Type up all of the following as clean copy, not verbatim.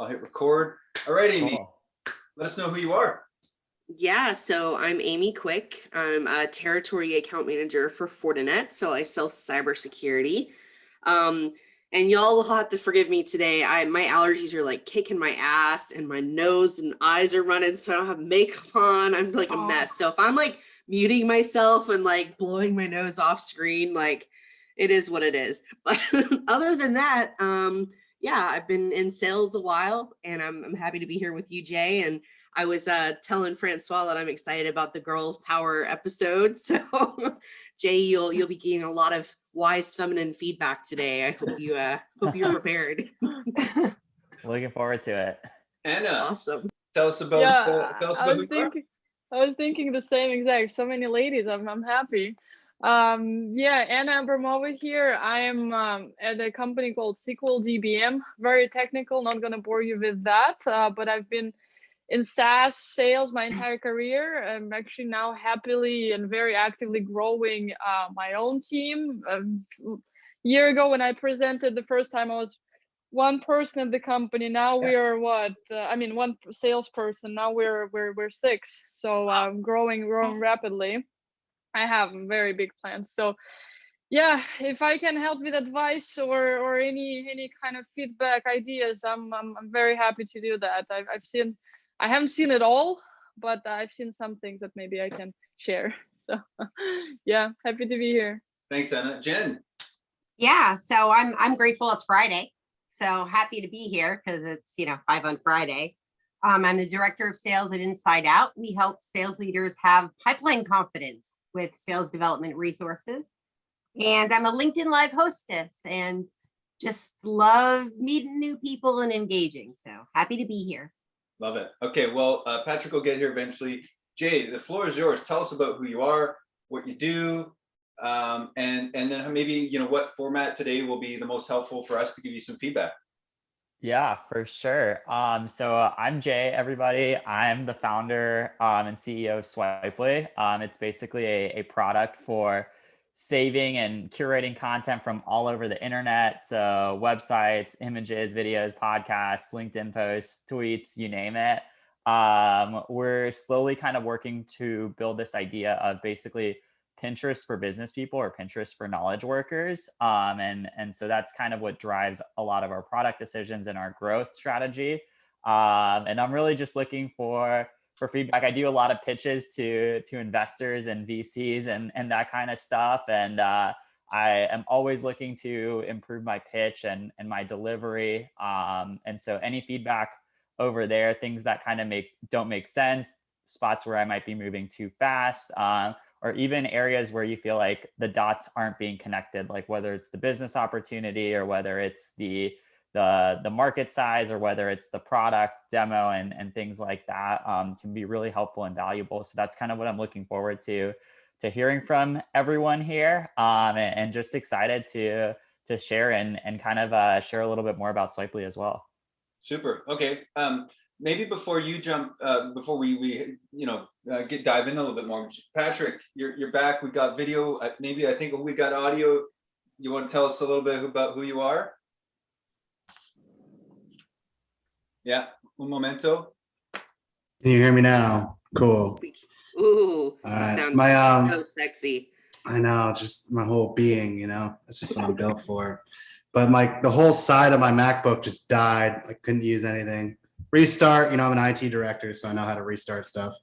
I'll hit record. All right, Amy, Cool. let us know who you are. Yeah, so I'm Amy Quick. I'm a territory account manager for Fortinet, so I sell cybersecurity. And y'all will have to forgive me today. My allergies are like kicking my ass, and my nose and eyes are running, so I don't have makeup on. I'm like a mess. So if I'm like muting myself and like blowing my nose off screen, like it is what it is. But other than that, yeah, I've been in sales a while, and I'm happy to be here with you, Jay. And I was telling Francois that I'm excited about the Girls Power episode. So, Jay, you'll be getting a lot of wise feminine feedback today. I hope you're prepared. Looking forward to it. Anna, Awesome. tell us about who you are. I was thinking the same exact. So many ladies. I'm happy. Yeah, Anna Abramova here. I am at a company called SQL DBM. Very technical. Not gonna bore you with that. But I've been in SaaS sales my entire career. I'm actually now happily and very actively growing my own team. A year ago when I presented the first time, I was one person at the company. Now we are one salesperson. Now we're six. So growing rapidly. I have very big plans. So yeah, if I can help with advice or any kind of feedback ideas, I'm very happy to do that. I haven't seen it all, but I've seen some things that maybe I can share. So yeah, happy to be here. Thanks, Anna. Jen. Yeah, so I'm grateful it's Friday. So happy to be here because it's 5 on Friday. I'm the director of sales at Inside Out. We help sales leaders have pipeline confidence with sales development resources. And I'm a LinkedIn Live hostess and just love meeting new people and engaging. So happy to be here. Love it. Okay, well, Patrick will get here eventually. Jay, the floor is yours. Tell us about who you are, what you do, and then maybe what format today will be the most helpful for us to give you some feedback. Yeah, for sure. So I'm Jay, everybody. I'm the founder and CEO of Swpely. It's basically a product for saving and curating content from all over the internet. So websites, images, videos, podcasts, LinkedIn posts, tweets, you name it. We're slowly kind of working to build this idea of basically Pinterest for business people or Pinterest for knowledge workers. And so that's kind of what drives a lot of our product decisions and our growth strategy. And I'm really just looking for feedback. I do a lot of pitches to investors and VCs and that kind of stuff. And I am always looking to improve my pitch and my delivery. And so any feedback over there, things that kind of don't make sense, spots where I might be moving too fast, or even areas where you feel like the dots aren't being connected, like whether it's the business opportunity or whether it's the market size or whether it's the product demo and things like that, can be really helpful and valuable. So that's kind of what I'm looking forward to hearing from everyone here, and just excited to share and kind of share a little bit more about Swpely as well. Super. Okay. Maybe before you jump, before we dive in a little bit more, Patrick, you're back. We got video. Maybe I think we got audio. You want to tell us a little bit about who you are? Yeah. Un momento. Can you hear me now? Cool. Ooh, All right. sounds so sexy. I know, just my whole being, that's just what I'm built for. But the whole side of my MacBook just died. I couldn't use anything. Restart, I'm an IT director, so I know how to restart stuff.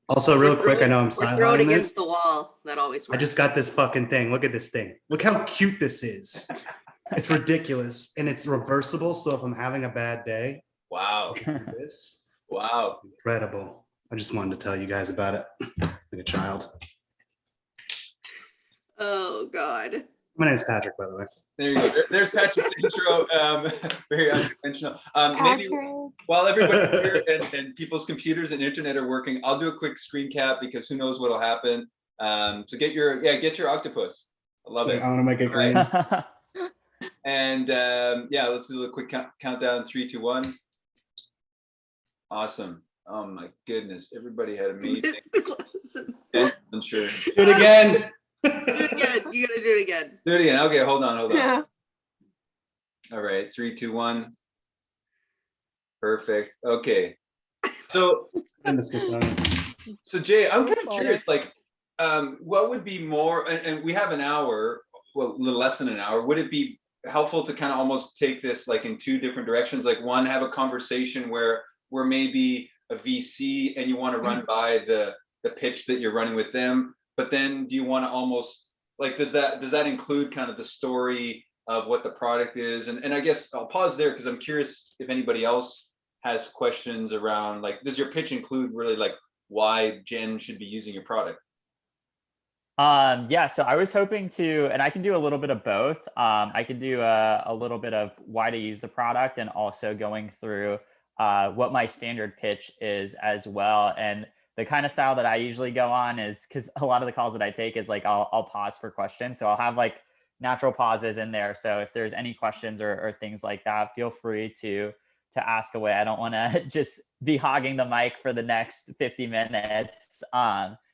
Also, real quick, I know I'm silent. Throw it against the wall. That always works. I just got this fucking thing. Look at this thing. Look how cute this is. It's ridiculous, and it's reversible. So if I'm having a bad day, wow, this, wow, it's incredible. I just wanted to tell you guys about it, like a child. Oh God. My name's Patrick, by the way. There you go. There's Patrick's intro. Very unconventional. Maybe while everybody's here and people's computers and internet are working, I'll do a quick screen cap because who knows what'll happen. So get your octopus. I love it. I want to make it green. Right. And let's do a quick countdown. 3, 2, 1. Awesome. Oh my goodness. Everybody had amazing. Yeah, I'm sure. Do it again. Do it again. You gotta do it again. Do it again. Okay, hold on. Yeah. All right, 3, 2, 1. Perfect. Okay. So, In the Smithsonian. so Jay, I'm kind of Follow. curious, like, what would be more, and we have an hour, well, a little less than an hour. Would it be helpful to kind of almost take this like in two different directions? Like one, have a conversation where maybe a VC and you want to run by the pitch that you're running with them, but then do you want to almost like, does that include kind of the story of what the product is? And I guess I'll pause there because I'm curious if anybody else has questions around, like, does your pitch include really like why Jen should be using your product? Yeah, so I was hoping to, and I can do a little bit of both. I could do a little bit of why to use the product and also going through what my standard pitch is as well. And the kind of style that I usually go on is, because a lot of the calls that I take is like, I'll pause for questions. So I'll have like natural pauses in there. So if there's any questions or things like that, feel free to ask away. I don't want to just be hogging the mic for the next 50 minutes.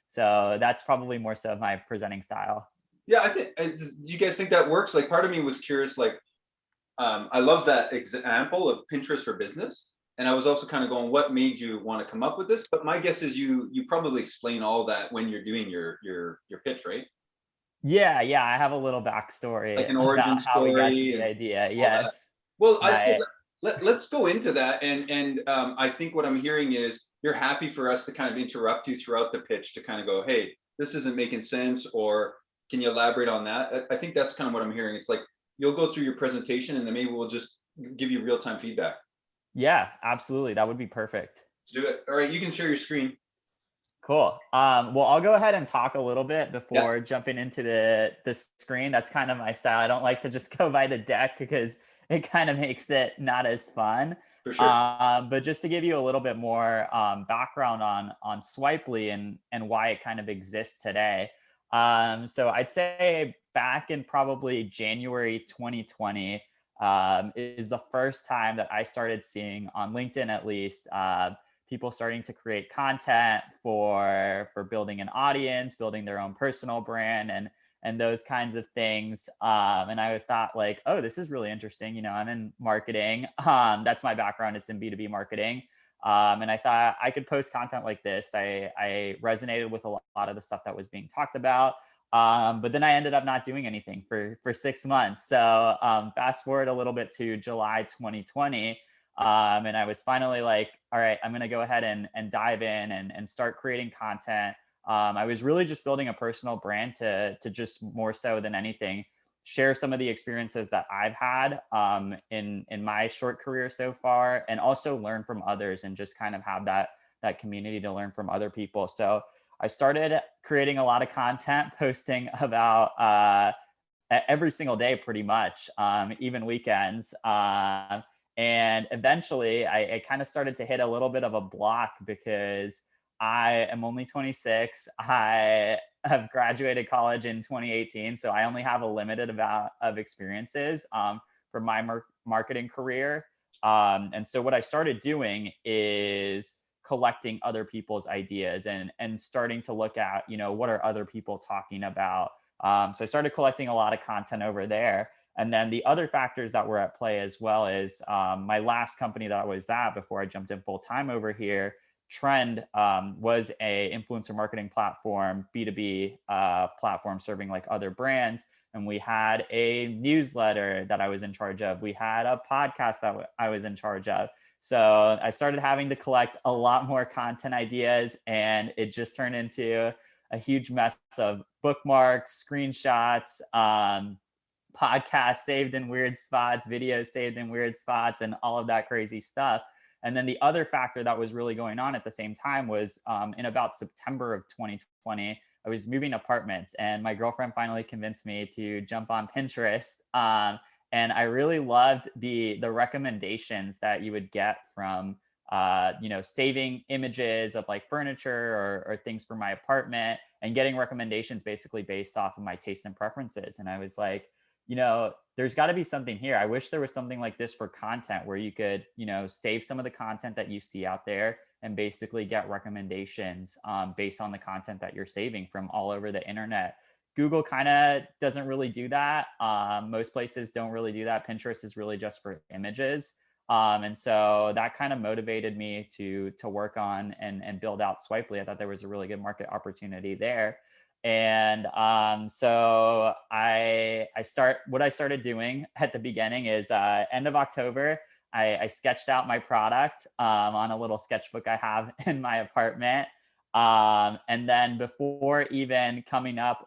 So that's probably more so my presenting style. Yeah, I think, do you guys think that works? Like, part of me was curious, like, I love that example of Pinterest for business. And I was also kind of going, what made you want to come up with this? But my guess is you probably explain all that when you're doing your pitch, right? Yeah, I have a little backstory Like an origin about how we got to story the and idea. all that. Yes. Well, I'd say Right. let's go into that. And I think what I'm hearing is you're happy for us to kind of interrupt you throughout the pitch to kind of go, hey, this isn't making sense, or can you elaborate on that? I think that's kind of what I'm hearing. It's like you'll go through your presentation and then maybe we'll just give you real-time feedback. Yeah, absolutely. That would be perfect. Let's do it. All right, you can share your screen. Cool. Well, I'll go ahead and talk a little bit before jumping into the screen. That's kind of my style. I don't like to just go by the deck because it kind of makes it not as fun. For sure. But just to give you a little bit more background on Swpely and why it kind of exists today. So I'd say back in probably January 2020 is the first time that I started seeing on LinkedIn, at least, people starting to create content for building an audience, building their own personal brand, and those kinds of things. And I thought like, oh, this is really interesting. You know, I'm in marketing. That's my background. It's in B2B marketing. And I thought I could post content like this. I resonated with a lot of the stuff that was being talked about. But then I ended up not doing anything for 6 months. So fast forward a little bit to July 2020. And I was finally like, all right, I'm going to go ahead and dive in and start creating content. I was really just building a personal brand to just more so than anything, share some of the experiences that I've had in my short career so far, and also learn from others and just kind of have that community to learn from other people. So I started creating a lot of content, posting about every single day, pretty much, even weekends. And eventually I kind of started to hit a little bit of a block because I am only 26. I have graduated college in 2018. So I only have a limited amount of experiences for my marketing career. And so what I started doing is collecting other people's ideas and starting to look at, you know, what are other people talking about? So I started collecting a lot of content over there. And then the other factors that were at play as well is my last company that I was at before I jumped in full time over here, Trend, was a influencer marketing platform, B2B platform serving like other brands. And we had a newsletter that I was in charge of. We had a podcast that I was in charge of. So I started having to collect a lot more content ideas, and it just turned into a huge mess of bookmarks, screenshots, podcasts saved in weird spots, videos saved in weird spots, and all of that crazy stuff. And then the other factor that was really going on at the same time was in about September of 2020, I was moving apartments, and my girlfriend finally convinced me to jump on Pinterest. And I really loved the recommendations that you would get from you know, saving images of like furniture or things for my apartment, and getting recommendations basically based off of my tastes and preferences. And I was like, you know, there's got to be something here. I wish there was something like this for content where you could, you know, save some of the content that you see out there and basically get recommendations based on the content that you're saving from all over the internet. Google kind of doesn't really do that. Most places don't really do that. Pinterest is really just for images. And so that kind of motivated me to work on and build out Swpely. I thought there was a really good market opportunity there. And so what I started doing at the beginning is end of October, I sketched out my product on a little sketchbook I have in my apartment. And then before even scoping out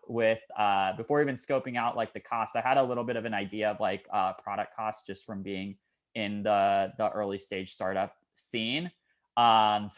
like the cost, I had a little bit of an idea of like product costs just from being in the early stage startup scene. So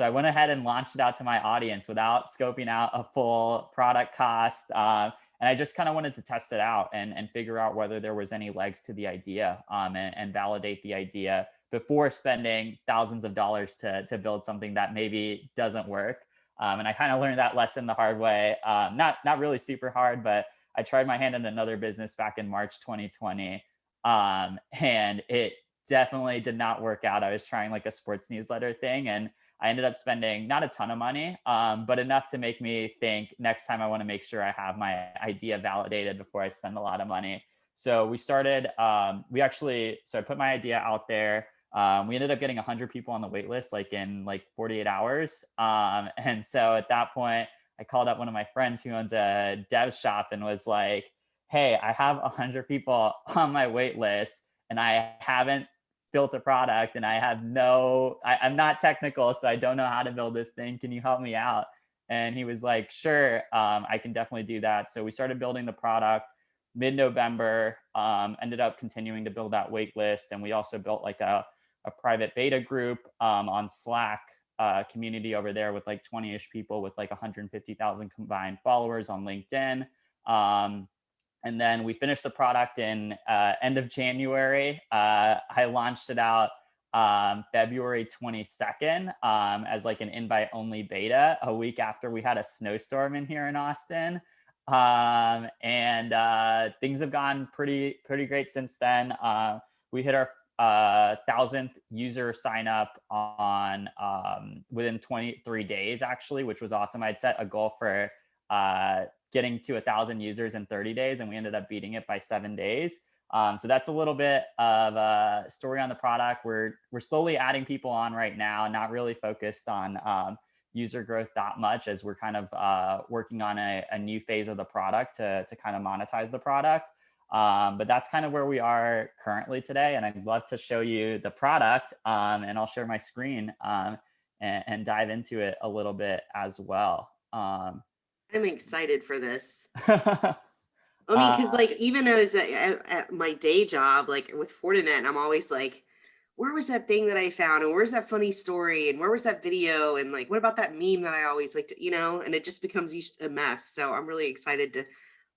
I went ahead and launched it out to my audience without scoping out a full product cost. And I just kind of wanted to test it out and figure out whether there was any legs to the idea, and validate the idea before spending thousands of dollars to build something that maybe doesn't work. And I kind of learned that lesson the hard way. Not really super hard, but I tried my hand in another business back in March 2020. And it definitely did not work out. I was trying like a sports newsletter thing, and I ended up spending not a ton of money, but enough to make me think next time I want to make sure I have my idea validated before I spend a lot of money. So we started, so I put my idea out there. We ended up getting 100 people on the wait list like in like 48 hours. And so at that point, I called up one of my friends who owns a dev shop and was like, hey, I have 100 people on my wait list and I haven't built a product and I'm not technical, so I don't know how to build this thing. Can you help me out? And he was like, sure, I can definitely do that. So we started building the product mid-November, ended up continuing to build that wait list. And we also built like a private beta group on Slack community over there with like 20-ish people with like 150,000 combined followers on LinkedIn. And then we finished the product in end of January. I launched it out February 22nd as like an invite-only beta, a week after we had a snowstorm in here in Austin. And things have gone pretty great since then. We hit our 1,000th user sign up on within 23 days, actually, which was awesome. I'd set a goal for getting to 1,000 users in 30 days, and we ended up beating it by 7 days. So that's a little bit of a story on the product. We're slowly adding people on right now, not really focused on user growth that much, as we're kind of working on a new phase of the product to kind of monetize the product. But that's kind of where we are currently today. And I'd love to show you the product, and I'll share my screen and dive into it a little bit as well. I'm excited for this. I mean, because like even as at my day job, like with Fortinet, I'm always like, where was that thing that I found? And where's that funny story? And where was that video? And like, what about that meme that I always like to, and it just becomes a mess. So I'm really excited to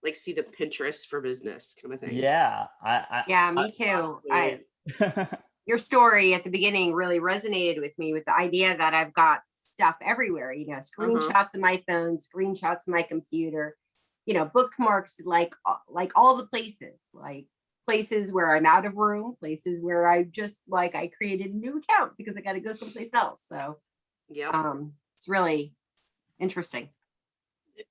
like see the Pinterest for business kind of thing. Yeah. Yeah, me too. Your story at the beginning really resonated with me with the idea that I've got stuff everywhere, screenshots of my phone, screenshots of my computer, bookmarks, like all the places, like places where I'm out of room, places where I just I created a new account because I got to go someplace else. So yeah, it's really interesting.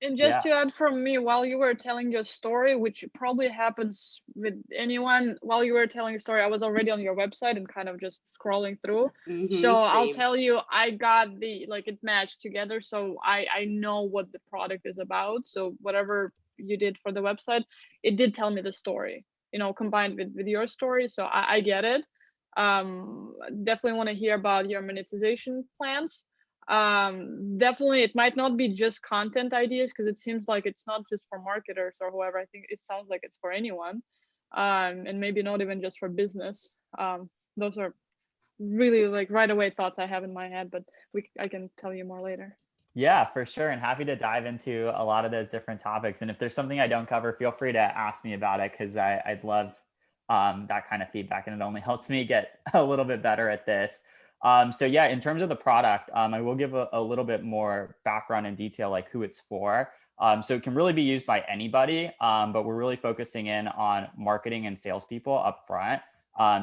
And just to add from me, while you were telling your story, which probably happens with anyone, while you were telling a story, I was already on your website and kind of just scrolling through. So same. I'll tell you, I got it matched together. So I know what the product is about. So whatever you did for the website, it did tell me the story, combined with your story. So I get it. Definitely want to hear about your monetization plans. Definitely it might not be just content ideas, because it seems like it's not just for marketers or whoever. I think it sounds like it's for anyone, and maybe not even just for business. Those are really right away thoughts I have in my head, but I can tell you more later. Yeah, for sure. And happy to dive into a lot of those different topics. And if there's something I don't cover, feel free to ask me about it, because I'd love that kind of feedback, and it only helps me get a little bit better at this. So yeah, in terms of the product, I will give a little bit more background and detail, like who it's for. So it can really be used by anybody, but we're really focusing in on marketing and salespeople up front,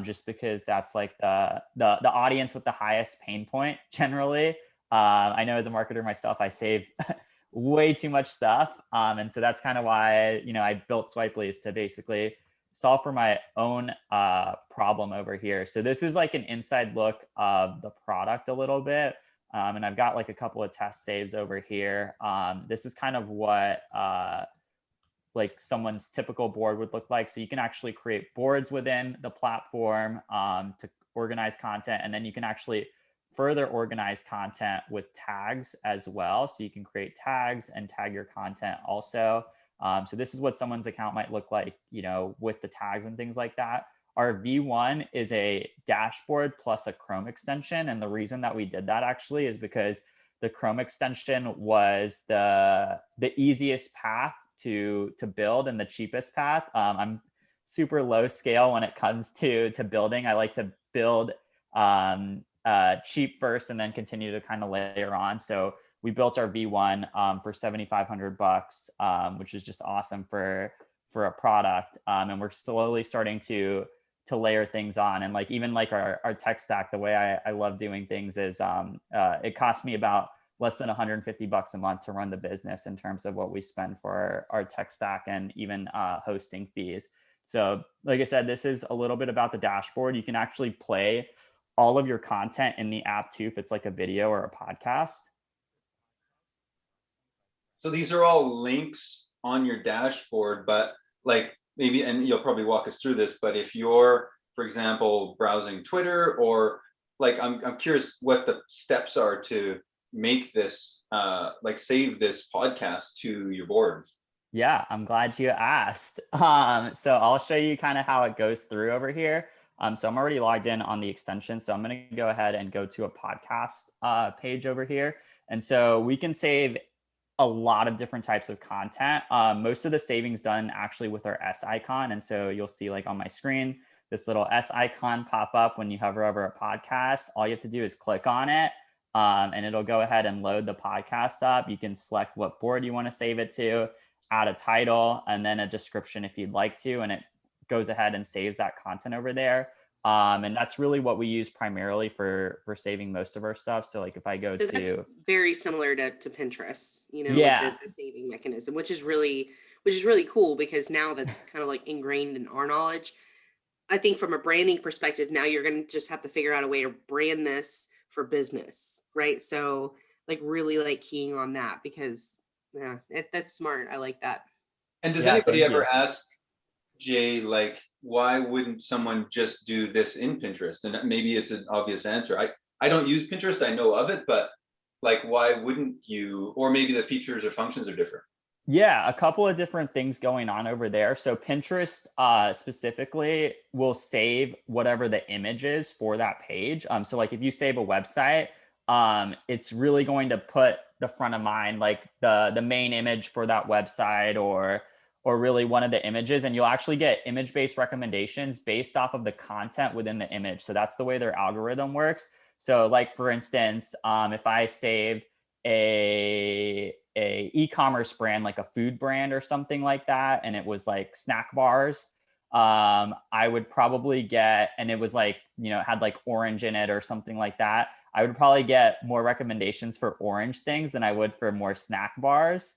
just because that's like the audience with the highest pain point generally. I know as a marketer myself, I save way too much stuff. And so that's kind of why, I built Swpely, is to basically solve for my own problem over here. So this is like an inside look of the product a little bit. And I've got like a couple of test saves over here. This is kind of what like someone's typical board would look like. So you can actually create boards within the platform to organize content. And then you can actually further organize content with tags as well. So you can create tags and tag your content also. So this is what someone's account might look like, you know, with the tags and things like that. Our V1 is a dashboard plus a Chrome extension. And the reason that we did that actually is because the Chrome extension was the easiest path to build and the cheapest path. I'm super low scale when it comes to building. I like to build cheap first and then continue to kind of layer on. So we built our V1 for $7,500, which is just awesome for a product. And we're slowly starting to layer things on. And like even like our tech stack, the way I love doing things is it costs me about less than $150 a month to run the business in terms of what we spend for our tech stack and even hosting fees. So like I said, this is a little bit about the dashboard. You can actually play all of your content in the app too, if it's like a video or a podcast. So these are all links on your dashboard, but like maybe, and you'll probably walk us through this, but if you're, for example, browsing Twitter or like, I'm curious what the steps are to make this, like save this podcast to your board. Yeah, I'm glad you asked. So I'll show you kind of how it goes through over here. So I'm already logged in on the extension. So I'm going to go ahead and go to a podcast page over here. And so we can save a lot of different types of content. Most of the savings done actually with our S icon. And so you'll see like on my screen, this little S icon pop up when you hover over a podcast. All you have to do is click on it and it'll go ahead and load the podcast up. You can select what board you want to save it to, add a title, and then a description if you'd like to, and it goes ahead and saves that content over there. And that's really what we use primarily for saving most of our stuff. So like if I go That's very similar to Pinterest, you know, yeah, with the saving mechanism, which is really cool because now that's kind of like ingrained in our knowledge. I think from a branding perspective, now you're going to just have to figure out a way to brand this for business, right? So like really like keying on that because yeah, that's smart. I like that. And does anybody ever ask Jay, like, why wouldn't someone just do this in Pinterest? And maybe it's an obvious answer. I don't use Pinterest, I know of it, but like, why wouldn't you? Or maybe the features or functions are different. Yeah, a couple of different things going on over there. So Pinterest specifically will save whatever the image is for that page. So like if you save a website, it's really going to put the front of mind, like the main image for that website or really one of the images, and you'll actually get image-based recommendations based off of the content within the image. So that's the way their algorithm works. So like for instance, if I saved a e-commerce brand, like a food brand or something like that, and it was like snack bars, I would probably get, and it was like, you know, it had like orange in it or something like that, I would probably get more recommendations for orange things than I would for more snack bars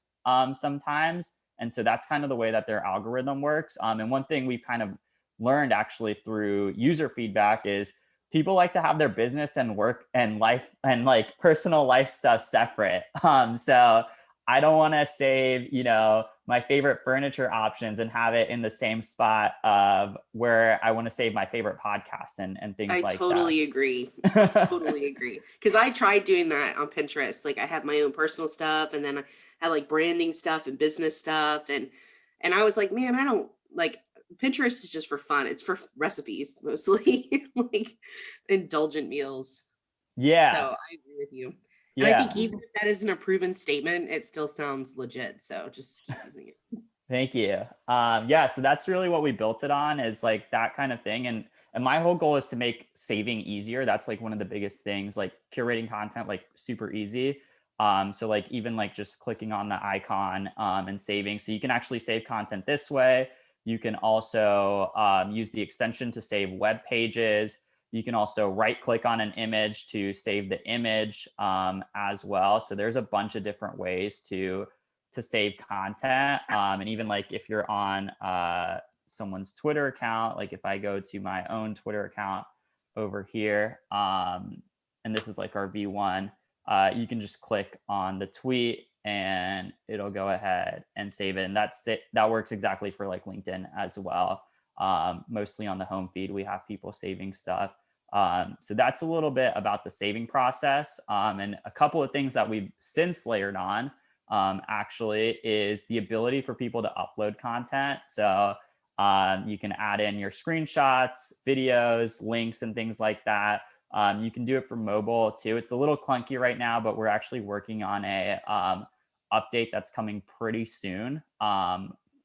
sometimes. And so that's kind of the way that their algorithm works. And one thing we've kind of learned actually through user feedback is people like to have their business and work and life and like personal life stuff separate. So I don't want to save, you know, my favorite furniture options and have it in the same spot of where I want to save my favorite podcasts and things like that. I totally agree. I totally agree. Because I tried doing that on Pinterest. Like I had my own personal stuff and then I had like branding stuff and business stuff. And I was like, man, I don't like Pinterest is just for fun. It's for recipes mostly, like indulgent meals. Yeah. So I agree with you. Yeah. And I think even if that isn't a proven statement, it still sounds legit. So just keep using it. Thank you. Yeah, so that's really what we built it on, is like that kind of thing. And my whole goal is to make saving easier. That's like one of the biggest things, like curating content, like super easy. So like even like just clicking on the icon and saving. So you can actually save content this way. You can also use the extension to save web pages. You can also right click on an image to save the image as well. So there's a bunch of different ways to save content. And even like if you're on someone's Twitter account, like if I go to my own Twitter account over here, and this is like our V1, you can just click on the tweet and it'll go ahead and save it. And that works exactly for like LinkedIn as well. Mostly on the home feed, we have people saving stuff. So that's a little bit about the saving process. And a couple of things that we've since layered on actually is the ability for people to upload content. So you can add in your screenshots, videos, links, and things like that. You can do it for mobile too. It's a little clunky right now, but we're actually working on a update that's coming pretty soon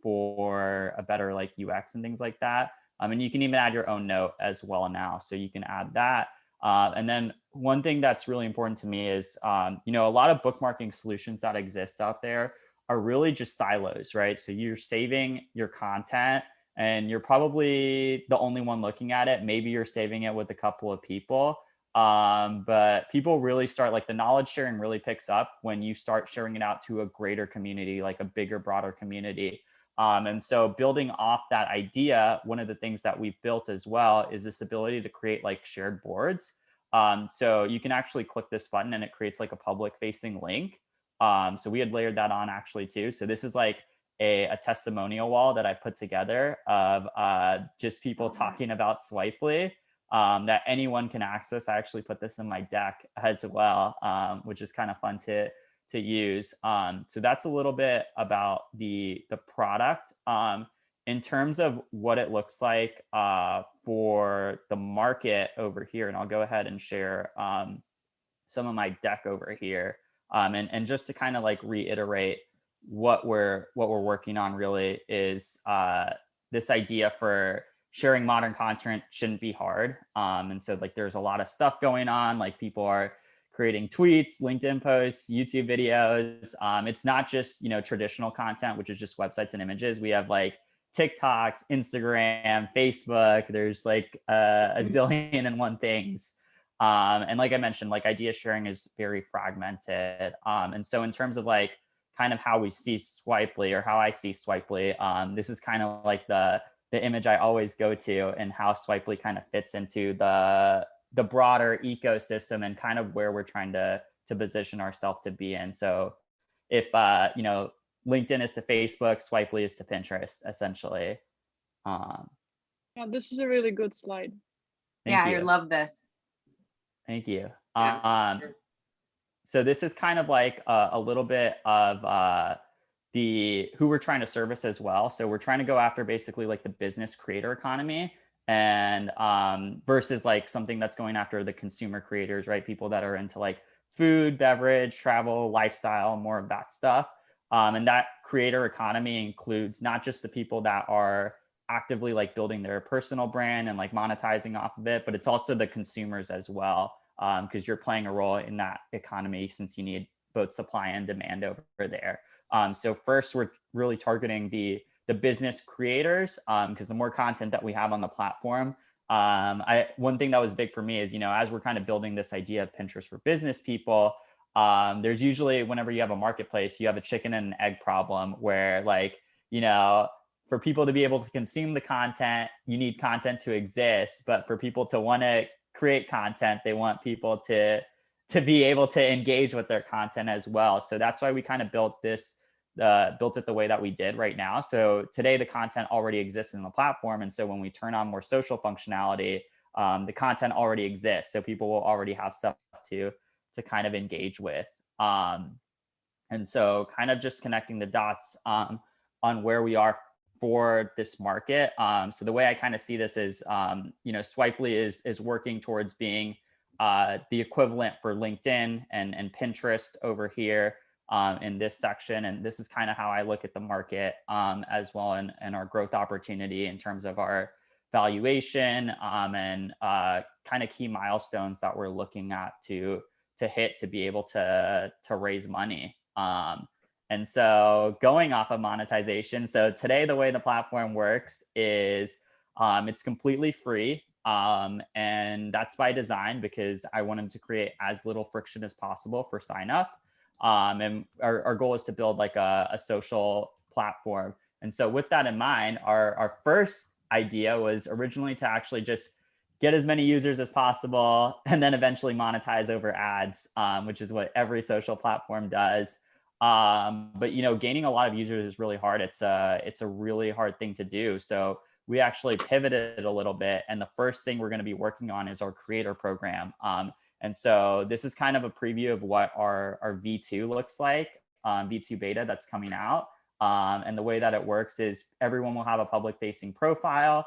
for a better like UX and things like that. And you can even add your own note as well now. So you can add that. And then one thing that's really important to me is, you know, a lot of bookmarking solutions that exist out there are really just silos, right? So you're saving your content and you're probably the only one looking at it. Maybe you're saving it with a couple of people. But people really start, like the knowledge sharing really picks up when you start sharing it out to a greater community, like a bigger, broader community. And so building off that idea, one of the things that we've built as well is this ability to create like shared boards. So you can actually click this button and it creates like a public facing link. So we had layered that on actually too. So this is like a testimonial wall that I put together of just people talking about Swpely that anyone can access. I actually put this in my deck as well, which is kind of fun to use. So that's a little bit about the product. In terms of what it looks like for the market over here, and I'll go ahead and share some of my deck over here. And just to kind of like reiterate what we're working on really is this idea for sharing modern content shouldn't be hard. And so like there's a lot of stuff going on, like people are creating tweets, LinkedIn posts, YouTube videos. It's not just, you know, traditional content, which is just websites and images. We have like TikToks, Instagram, Facebook. There's like a zillion and one things. And like I mentioned, like idea sharing is very fragmented. And so in terms of like kind of how we see Swpely or how I see Swpely, this is kind of like the image I always go to and how Swpely kind of fits into the broader ecosystem and kind of where we're trying to position ourselves to be in. So if, you know, LinkedIn is to Facebook, Swpely is to Pinterest, essentially. Yeah, this is a really good slide. Yeah, Thank I you. love this. Thank you. Yeah, sure. So this is kind of like a little bit of who we're trying to service as well. So we're trying to go after basically like the business creator economy and versus like something that's going after the consumer creators, right? People that are into like food, beverage, travel, lifestyle, more of that stuff. And that creator economy includes not just the people that are actively like building their personal brand and like monetizing off of it, but it's also the consumers as well. Because you're playing a role in that economy since you need both supply and demand over there. So first, we're really targeting the business creators because the more content that we have on the platform, one thing that was big for me is, you know, as we're kind of building this idea of Pinterest for business people, there's usually whenever you have a marketplace, you have a chicken and an egg problem where like, you know, for people to be able to consume the content, you need content to exist, but for people to want to create content, they want people to be able to engage with their content as well. So that's why we kind of built it the way that we did right now. So today the content already exists in the platform. And so when we turn on more social functionality, the content already exists. So people will already have stuff to kind of engage with. And so kind of just connecting the dots on where we are for this market. So the way I kind of see this is, you know, Swpely is working towards being the equivalent for LinkedIn and Pinterest over here in this section. And this is kind of how I look at the market as well and our growth opportunity in terms of our valuation and kind of key milestones that we're looking at to hit to be able to raise money. And so going off of monetization, so today the way the platform works is it's completely free. And that's by design because I wanted to create as little friction as possible for sign up. And our goal is to build like a social platform. And so with that in mind, our first idea was originally to actually just get as many users as possible and then eventually monetize over ads, which is what every social platform does. But gaining a lot of users is really hard. It's a really hard thing to do. So we actually pivoted a little bit, and the first thing we're going to be working on is our creator program. And so this is kind of a preview of what our V2 looks like, V2 beta that's coming out. And the way that it works is everyone will have a public facing profile.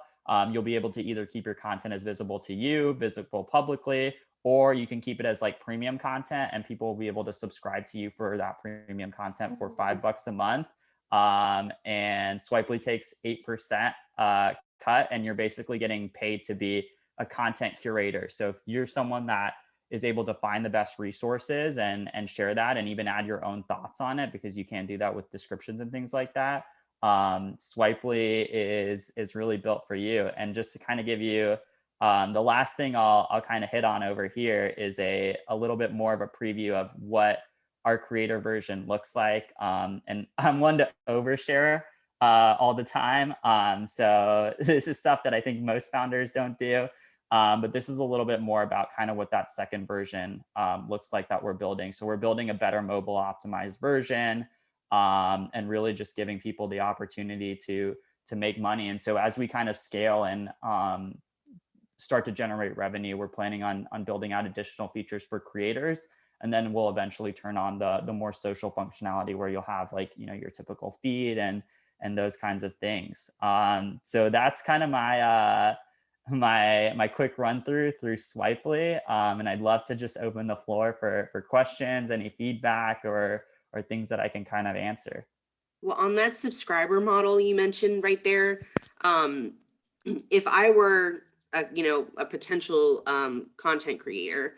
You'll be able to either keep your content as visible to you, visible publicly, or you can keep it as like premium content, and people will be able to subscribe to you for that premium content for $5 a month. And Swpely takes 8% cut, and you're basically getting paid to be a content curator. So if you're someone that is able to find the best resources and share that, and even add your own thoughts on it, because you can't do that with descriptions and things like that, Swpely is really built for you. And just to kind of give you the last thing I'll kind of hit on over here is a little bit more of a preview of what our creator version looks like. And I'm one to overshare all the time. So this is stuff that I think most founders don't do. But this is a little bit more about kind of what that second version looks like that we're building. So we're building a better mobile optimized version, and really just giving people the opportunity to make money. And so as we kind of scale and start to generate revenue, we're planning on building out additional features for creators. And then we'll eventually turn on the more social functionality, where you'll have like, your typical feed and those kinds of things. So that's kind of my my quick run through Swpely. And I'd love to just open the floor for questions, any feedback, or things that I can kind of answer. Well, on that subscriber model you mentioned right there, if I were a potential content creator,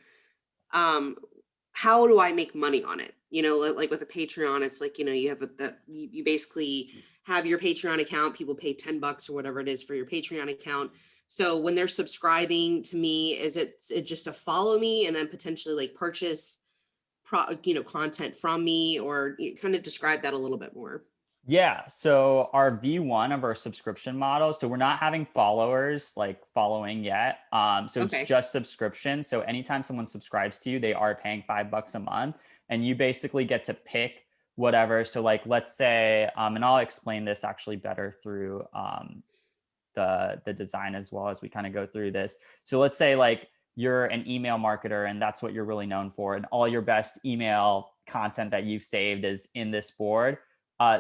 how do I make money on it? Like with a Patreon, it's like, you have you basically have your Patreon account, people pay $10 or whatever it is for your Patreon account. So when they're subscribing to me, is it just to follow me and then potentially like purchase content from me, or you kind of describe that a little bit more? Yeah. So our V1 of our subscription model, so we're not having followers like following yet. So Okay. It's just subscription. So anytime someone subscribes to you, they are paying $5 a month, and you basically get to pick whatever. So like, let's say, and I'll explain this actually better through the design as well as we kind of go through this. So let's say like you're an email marketer and that's what you're really known for, and all your best email content that you've saved is in this board.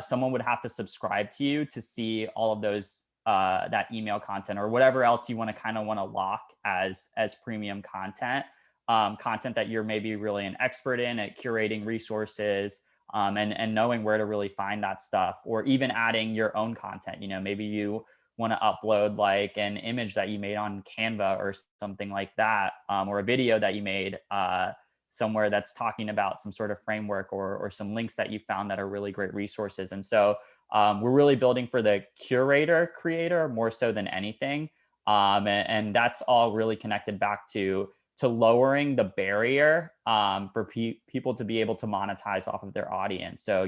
Someone would have to subscribe to you to see all of those that email content, or whatever else you want to lock as premium content, content that you're maybe really an expert in at curating resources, and knowing where to really find that stuff, or even adding your own content. Maybe you want to upload like an image that you made on Canva or something like that, or a video that you made somewhere that's talking about some sort of framework, or some links that you found that are really great resources. And so we're really building for the curator creator more so than anything. And that's all really connected back to lowering the barrier for people to be able to monetize off of their audience. So,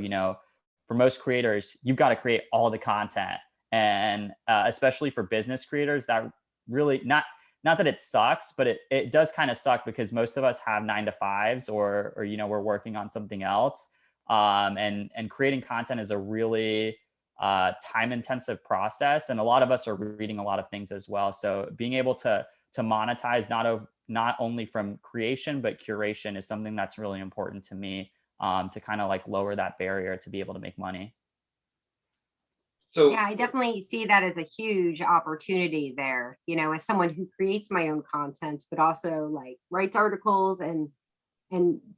for most creators, you've got to create all the content. And especially for business creators, that really not that it sucks, but it does kind of suck, because most of us have 9-to-5s, or we're working on something else. And creating content is a really time intensive process. And a lot of us are reading a lot of things as well. So being able to monetize not only from creation, but curation is something that's really important to me, to kind of like lower that barrier to be able to make money. So Yeah, I definitely see that as a huge opportunity there, as someone who creates my own content, but also like writes articles and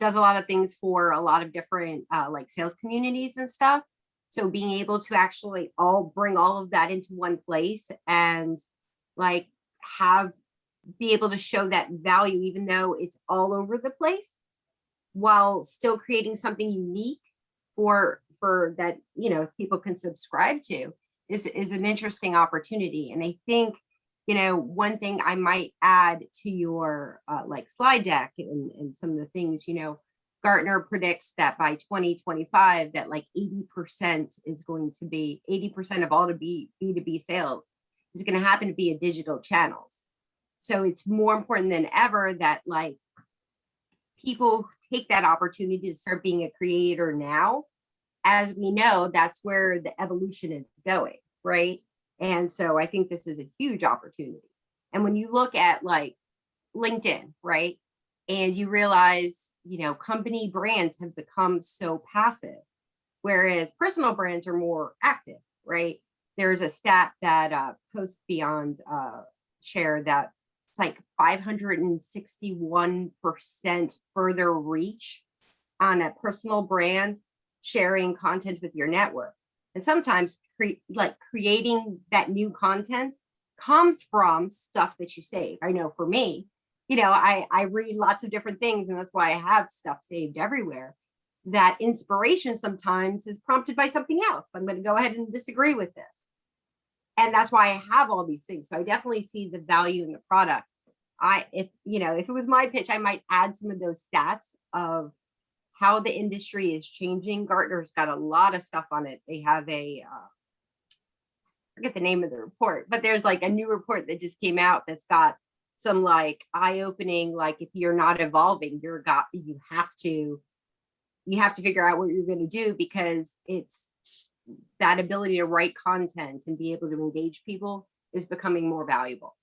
does a lot of things for a lot of different like sales communities and stuff. So being able to actually bring all of that into one place, and like be able to show that value, even though it's all over the place, while still creating something unique for that, people can subscribe to, is an interesting opportunity. And I think, one thing I might add to your like slide deck and some of the things, Gartner predicts that by 2025, that like 80% is going to be 80% of all the B2B sales is going to happen to be in digital channels. So it's more important than ever that like people take that opportunity to start being a creator now. As we know, that's where the evolution is going, right? And so I think this is a huge opportunity. And when you look at like LinkedIn, right? And you realize, you know, company brands have become so passive, whereas personal brands are more active, right? There's a stat that Post Beyond shared that it's like 561% further reach on a personal brand sharing content with your network. And sometimes creating that new content comes from stuff that you save. I know for me, you know, I read lots of different things, and that's why I have stuff saved everywhere. That inspiration sometimes is prompted by something else. I'm going to go ahead and disagree with this. And that's why I have all these things. So I definitely see the value in the product. If it was my pitch, I might add some of those stats of how the industry is changing. Gartner's got a lot of stuff on it. They have I forget the name of the report, but there's like a new report that just came out that's got some like eye-opening, like if you're not evolving, you have to figure out what you're going to do, because it's that ability to write content and be able to engage people is becoming more valuable.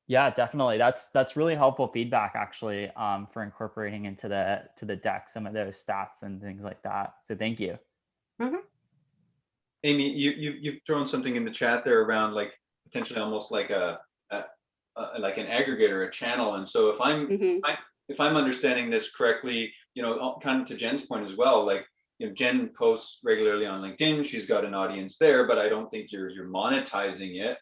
Yeah, definitely. That's really helpful feedback, actually, for incorporating into the deck some of those stats and things like that. So thank you. Mm-hmm. Amy, you've thrown something in the chat there around like potentially almost like like an aggregator, a channel. And so if I'm understanding this correctly, you know, kind of to Jen's point as well, like, you know, Jen posts regularly on LinkedIn. She's got an audience there, but I don't think you're monetizing it.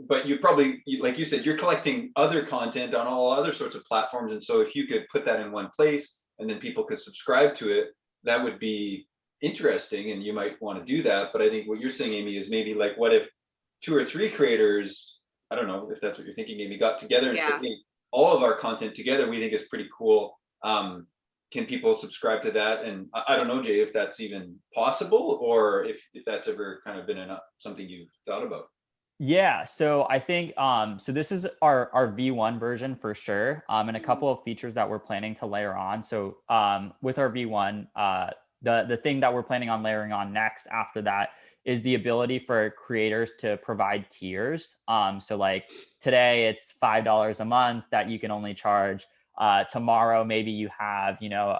But you probably, like you said, you're collecting other content on all other sorts of platforms. And so if you could put that in one place and then people could subscribe to it, that would be interesting, and you might want to do that. But I think what you're saying, Amy, is maybe like, what if 2 or 3 creators, I don't know if that's what you're thinking, maybe got together and said, hey, all of our content together we think is pretty cool. Can people subscribe to that? And I don't know, Jay, if that's even possible, or if that's ever kind of been something you've thought about. Yeah, so I think so this is our V1 version for sure, and a couple of features that we're planning to layer on. So with our V1, the thing that we're planning on layering on next after that is the ability for creators to provide tiers. So like today it's $5 a month that you can only charge. Tomorrow maybe you have, you know,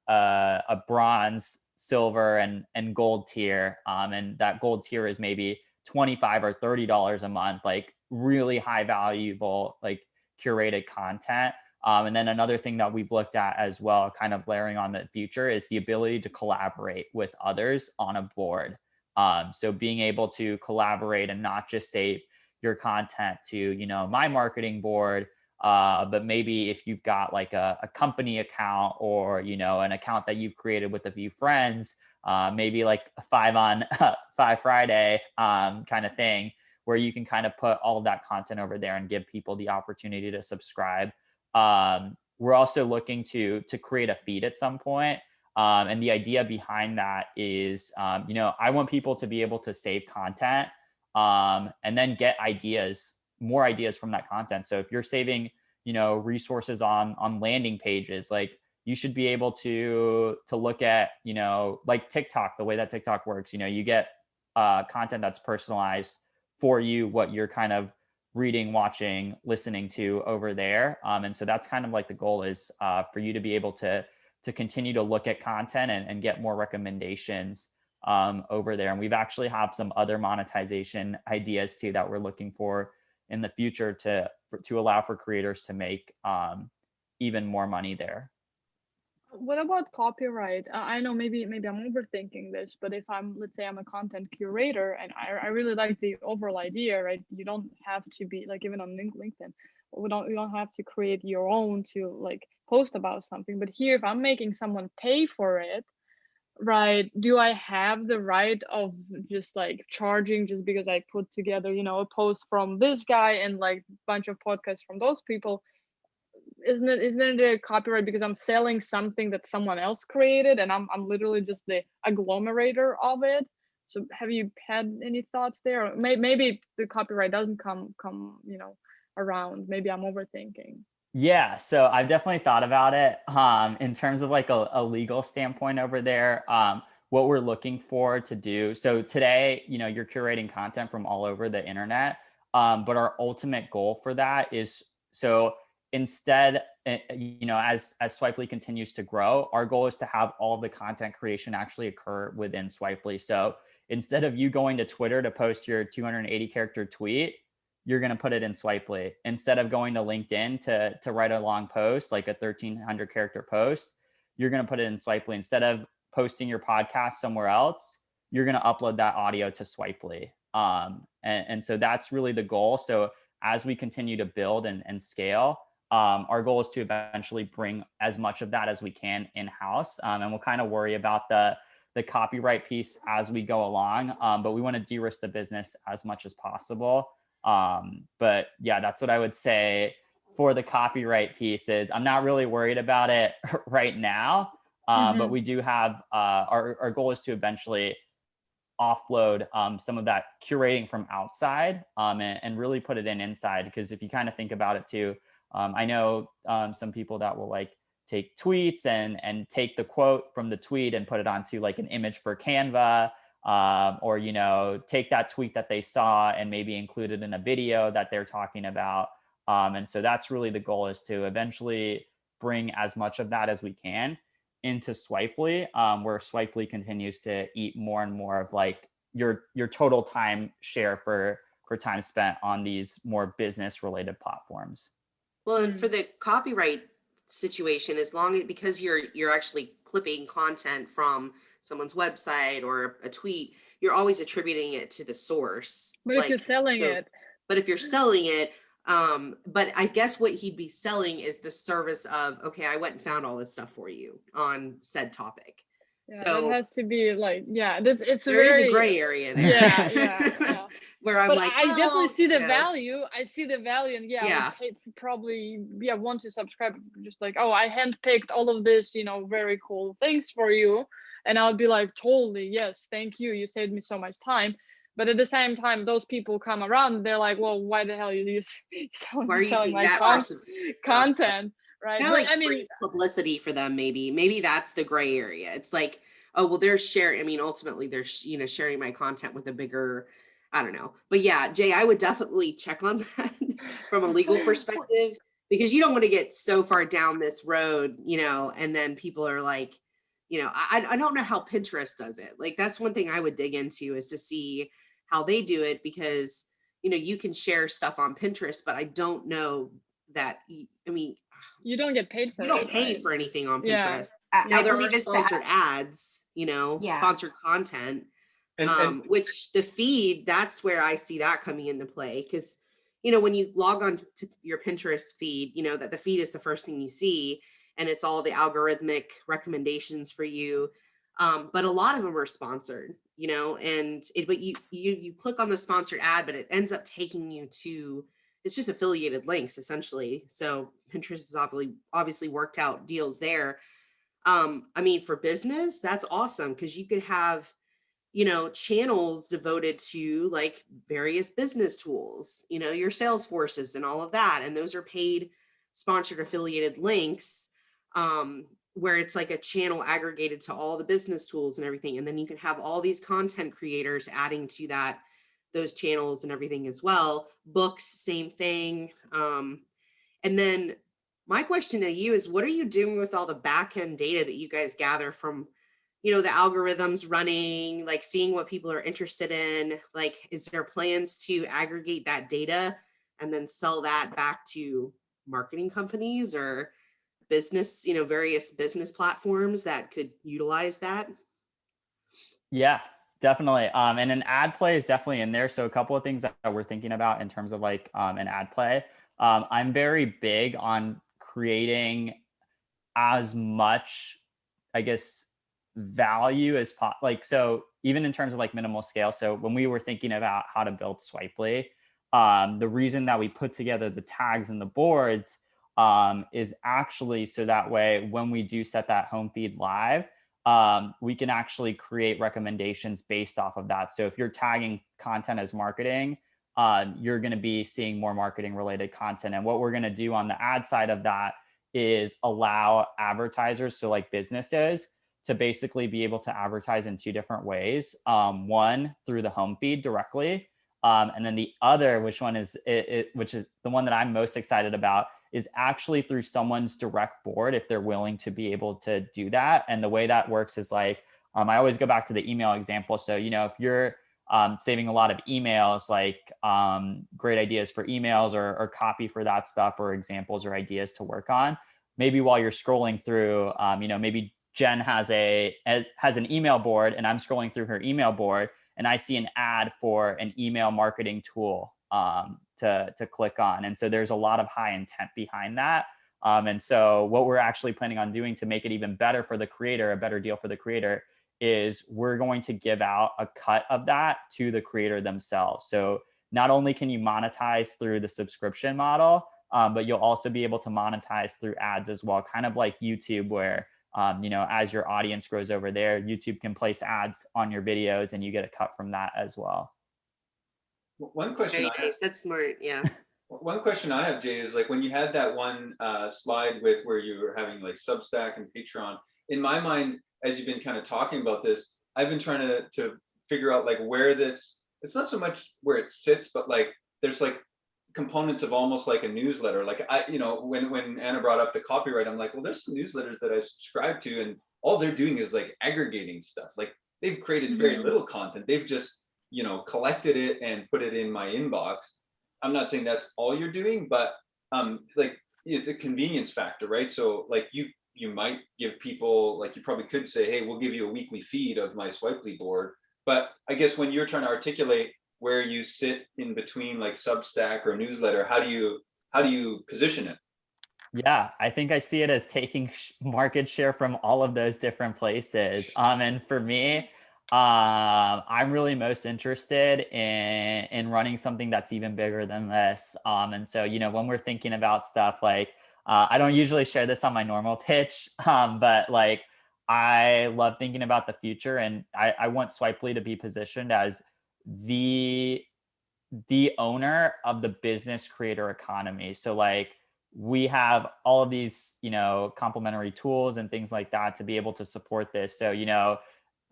a bronze, silver, and gold tier, and that gold tier is maybe $25 or $30 a month, like really high valuable, like curated content. And then another thing that we've looked at as well, kind of layering on the future, is the ability to collaborate with others on a board. So being able to collaborate and not just save your content to, you know, my marketing board, but maybe if you've got like a company account, or, you know, an account that you've created with a few friends, maybe like a 5 on 5 Friday kind of thing, where you can kind of put all of that content over there and give people the opportunity to subscribe. We're also looking to create a feed at some point. And the idea behind that is, you know, I want people to be able to save content and then get more ideas from that content. So if you're saving, you know, resources on landing pages, like you should be able to look at, you know, like TikTok, the way that TikTok works, you know, you get content that's personalized for you, what you're kind of reading, watching, listening to over there. And so that's kind of like the goal is for you to be able to continue to look at content and get more recommendations over there. And we've actually have some other monetization ideas too that we're looking for in the future to allow for creators to make even more money there. What about copyright? I know maybe I'm overthinking this, but if let's say I'm a content curator and I really like the overall idea, right? You don't have to be like, even on LinkedIn, you don't have to create your own to like post about something. But here, if I'm making someone pay for it, right, do I have the right of just like charging just because I put together, you know, a post from this guy and like a bunch of podcasts from those people? isn't it a copyright because I'm selling something that someone else created and I'm literally just the agglomerator of it? So have you had any thoughts there? Or maybe the copyright doesn't come around. Maybe I'm overthinking. Yeah, so I've definitely thought about it. In terms of like a legal standpoint over there, what we're looking for to do. So today, you're curating content from all over the internet, but our ultimate goal for that is so instead, as Swipely continues to grow, our goal is to have all of the content creation actually occur within Swipely. So instead of you going to Twitter to post your 280 character tweet, you're going to put it in Swipely. Instead of going to LinkedIn to write a long post, like a 1,300 character post, you're going to put it in Swipely. Instead of posting your podcast somewhere else, you're going to upload that audio to Swipely. And so that's really the goal. So as we continue to build and scale, our goal is to eventually bring as much of that as we can in-house. And we'll kind of worry about the copyright piece as we go along. But we want to de-risk the business as much as possible. But yeah, that's what I would say for the copyright pieces. I'm not really worried about it right now. But we do have our goal is to eventually offload some of that curating from outside and really put it inside. Because if you kind of think about it too, I know some people that will like take tweets and take the quote from the tweet and put it onto like an image for Canva, or take that tweet that they saw and maybe include it in a video that they're talking about. And so that's really the goal, is to eventually bring as much of that as we can into Swipely, where Swipely continues to eat more and more of like your total time share for time spent on these more business related platforms. Well, and for the copyright situation, because you're actually clipping content from someone's website or a tweet, you're always attributing it to the source. But if you're selling it. But if you're selling it, but I guess what he'd be selling is the service of, okay, I went and found all this stuff for you on said topic. Yeah, so it has to be like, yeah, it's there is a gray area there. Yeah. Where I'm but like, I definitely see the yeah. value. I see the value, and I would probably want to subscribe. Just like, oh, I handpicked all of this, very cool things for you, and I would be like, totally, yes, thank you. You saved me so much time. But at the same time, those people come around. They're like, well, why the hell are you selling my content? Right. Kind of like free publicity for them, maybe that's the gray area. It's like, oh, well, they're sharing. I mean, ultimately they're, sharing my content with a bigger, I don't know. But yeah, Jay, I would definitely check on that from a legal perspective, because you don't want to get so far down this road, and then people are like, I don't know how Pinterest does it. Like, that's one thing I would dig into, is to see how they do it, because, you can share stuff on Pinterest, but I don't know that, you don't get paid for it. You don't pay for anything on Pinterest. Yeah. Now there are sponsored ads, sponsored content, and which the feed, that's where I see that coming into play. Because, when you log on to your Pinterest feed, that the feed is the first thing you see, and it's all the algorithmic recommendations for you. But a lot of them are sponsored, but you click on the sponsored ad, but it ends up taking you to, it's just affiliated links essentially. So Pinterest has obviously worked out deals there. For business, that's awesome, because you could have, channels devoted to like various business tools, your sales forces and all of that. And those are paid sponsored affiliated links, where it's like a channel aggregated to all the business tools and everything. And then you can have all these content creators adding to those channels and everything as well. Books, same thing. And then my question to you is, what are you doing with all the back end data that you guys gather from, the algorithms running, like seeing what people are interested in? Like, is there plans to aggregate that data and then sell that back to marketing companies or business, various business platforms that could utilize that? Yeah, definitely. And an ad play is definitely in there. So a couple of things that we're thinking about in terms of like an ad play. I'm very big on creating as much, I guess, value as like, so even in terms of like minimal scale. So when we were thinking about how to build Swipely, the reason that we put together the tags and the boards is actually so that way when we do set that home feed live, we can actually create recommendations based off of that. So if you're tagging content as marketing, you're going to be seeing more marketing related content. And what we're going to do on the ad side of that is allow advertisers, so like businesses, to basically be able to advertise in two different ways. One, through the home feed directly. And then the other, which is the one that I'm most excited about, is actually through someone's direct board if they're willing to be able to do that. And the way that works is like, I always go back to the email example. So, if you're saving a lot of emails, like great ideas for emails or copy for that stuff, or examples or ideas to work on, maybe while you're scrolling through, maybe Jen has an email board and I'm scrolling through her email board and I see an ad for an email marketing tool to click on. And so there's a lot of high intent behind that. And so what we're actually planning on doing to make it even better for the creator, a better deal for the creator, is we're going to give out a cut of that to the creator themselves. So not only can you monetize through the subscription model, but you'll also be able to monetize through ads as well, kind of like YouTube, where as your audience grows over there, YouTube can place ads on your videos and you get a cut from that as well. One question. Very nice. That's smart. Yeah. One question I have, Jay, is like when you had that one slide with where you were having like Substack and Patreon, in my mind, as you've been kind of talking about this, I've been trying to figure out like where this, it's not so much where it sits, but like there's like components of almost like a newsletter. Like when Anna brought up the copyright, I'm like, well, there's some newsletters that I subscribe to and all they're doing is like aggregating stuff. Like they've created very little content. They've just, collected it and put it in my inbox. I'm not saying that's all you're doing, but like it's a convenience factor, right? So like you might give people, like you probably could say, hey, we'll give you a weekly feed of my Swpely board. But I guess when you're trying to articulate where you sit in between like Substack or newsletter, how do you position it? Yeah, I think I see it as taking market share from all of those different places. And for me, I'm really most interested in running something that's even bigger than this. And so, when we're thinking about stuff like, I don't usually share this on my normal pitch, but like, I love thinking about the future, and I want Swpely to be positioned as the owner of the business creator economy. So like, we have all of these, complementary tools and things like that to be able to support this. So,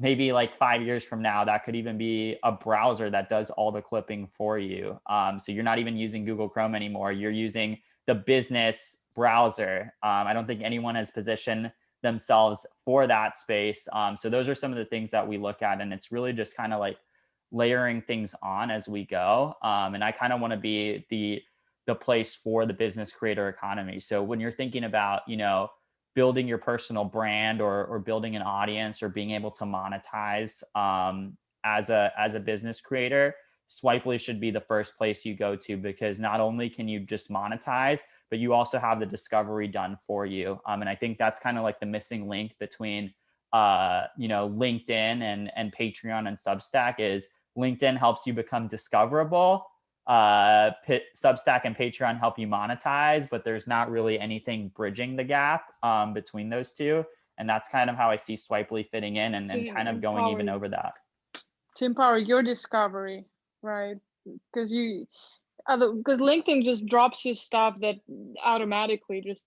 maybe like 5 years from now, that could even be a browser that does all the clipping for you. So you're not even using Google Chrome anymore. You're using the business browser. I don't think anyone has positioned themselves for that space. So those are some of the things that we look at. And it's really just kind of like layering things on as we go. And I kind of want to be the place for the business creator economy. So when you're thinking about, building your personal brand or building an audience or being able to monetize as a business creator, Swpely should be the first place you go to, because not only can you just monetize, but you also have the discovery done for you. And I think that's kind of like the missing link between LinkedIn and Patreon and Substack is LinkedIn helps you become discoverable. Substack and Patreon help you monetize, but there's not really anything bridging the gap between those two. And that's kind of how I see Swpely fitting in and kind of going even over that. To empower your discovery, right? Because LinkedIn just drops you stuff that automatically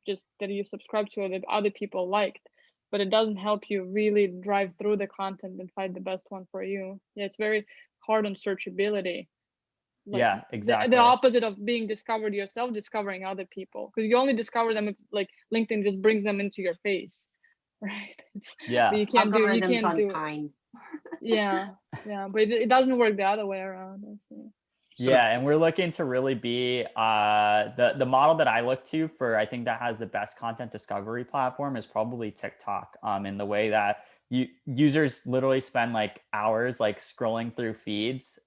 just that you subscribe to or that other people liked, but it doesn't help you really drive through the content and find the best one for you. Yeah, it's very hard on searchability. Like yeah, exactly. The opposite of being discovered yourself, discovering other people, because you only discover them if like LinkedIn just brings them into your face, right? Yeah, you can't do unkind. Yeah, but it doesn't work the other way around. Yeah, and we're looking to really be the model that I look to for, I think that has the best content discovery platform is probably TikTok. In the way that users literally spend like hours like scrolling through feeds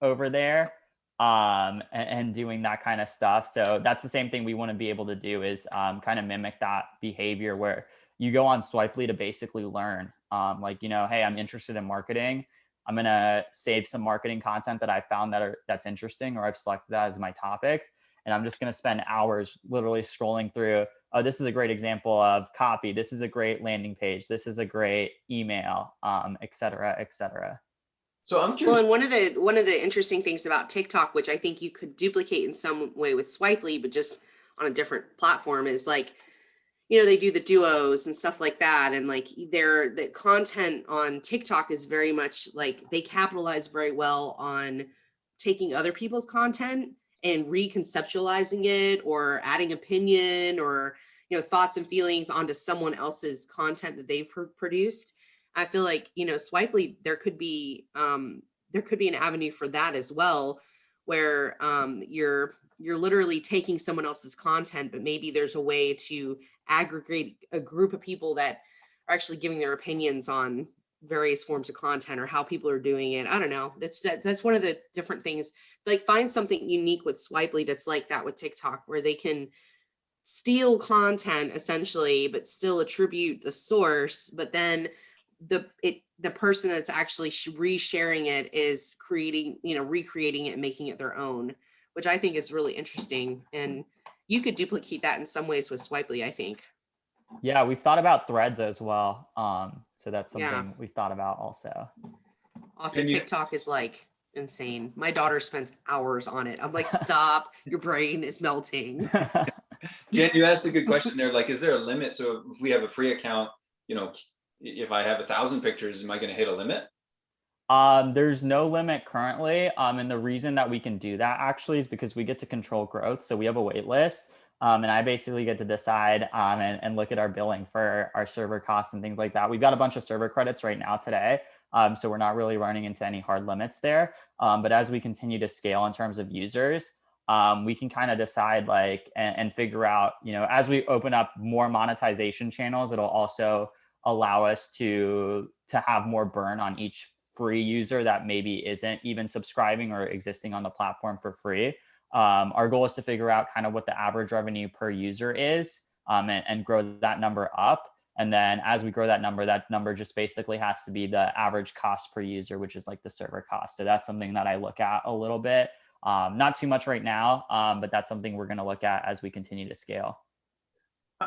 over there and doing that kind of stuff. So that's the same thing we want to be able to do is kind of mimic that behavior where you go on Swpely to basically learn. Hey, I'm interested in marketing. I'm going to save some marketing content that I found that's interesting, or I've selected that as my topics. and I'm just going to spend hours literally scrolling through, oh, this is a great example of copy. This is a great landing page. This is a great email, et cetera, et cetera. So I'm Well, curious. and one of the interesting things about TikTok, which I think you could duplicate in some way with Swipely, but just on a different platform, is like, they do the duos and stuff like that. And like the content on TikTok is very much like they capitalize very well on taking other people's content and reconceptualizing it or adding opinion or, thoughts and feelings onto someone else's content that they've produced. I feel like, Swipely, there could be an avenue for that as well, where you're literally taking someone else's content, but maybe there's a way to aggregate a group of people that are actually giving their opinions on various forms of content or how people are doing it. I don't know. That's one of the different things. Like, find something unique with Swipely that's like that with TikTok, where they can steal content essentially, but still attribute the source, but then the person that's actually resharing it is creating, recreating it and making it their own, which I think is really interesting. And you could duplicate that in some ways with Swipely, I think. Yeah, we've thought about threads as well. So that's something Yeah. we've thought about also. Also, And you- TikTok is like insane. My daughter spends hours on it. I'm like, stop, your brain is melting. Jen, you asked a good question there. Like, is there a limit? So if we have a free account, if I have 1,000 pictures, am I going to hit a limit? There's no limit currently. And the reason that we can do that actually is because we get to control growth. So we have a wait list. And I basically get to decide and look at our billing for our server costs and things like that. We've got a bunch of server credits right now today. So we're not really running into any hard limits there. But as we continue to scale in terms of users, we can kind of decide and figure out, as we open up more monetization channels, it'll also allow us to have more burn on each free user that maybe isn't even subscribing or existing on the platform for free. Our goal is to figure out kind of what the average revenue per user is and grow that number up. And then as we grow that number just basically has to be the average cost per user, which is like the server cost. So that's something that I look at a little bit. Not too much right now, but that's something we're going to look at as we continue to scale.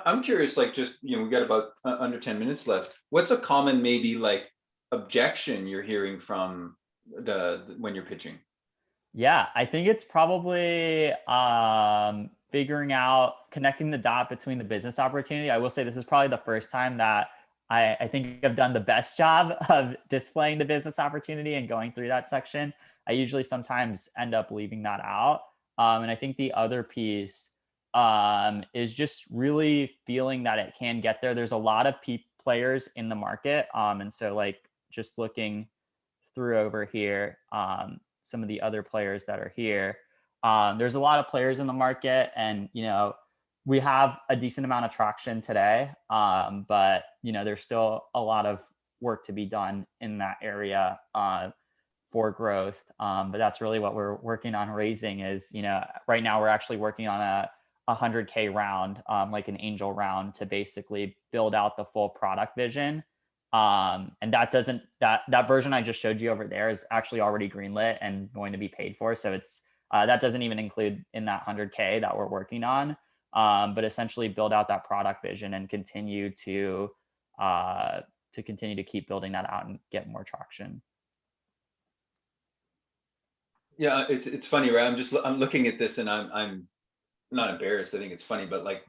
I'm curious, like, just, we got about under 10 minutes left. What's a common maybe like objection you're hearing from when you're pitching? Yeah, I think it's probably figuring out, connecting the dot between the business opportunity. I will say this is probably the first time that I think I've done the best job of displaying the business opportunity and going through that section. I usually sometimes end up leaving that out. And I think the other piece is just really feeling that it can get there. There's a lot of players in the market. And so like just looking through over here, some of the other players that are here, there's a lot of players in the market, and we have a decent amount of traction today, but there's still a lot of work to be done in that area for growth. But that's really what we're working on raising is, right now we're actually working on a 100K round, like an angel round, to basically build out the full product vision. And that version I just showed you over there is actually already greenlit and going to be paid for. So it's that doesn't even include in that 100K that we're working on, but essentially build out that product vision and continue to keep building that out and get more traction. Yeah, it's funny, right? I'm looking at this and I'm not embarrassed. I think it's funny, but like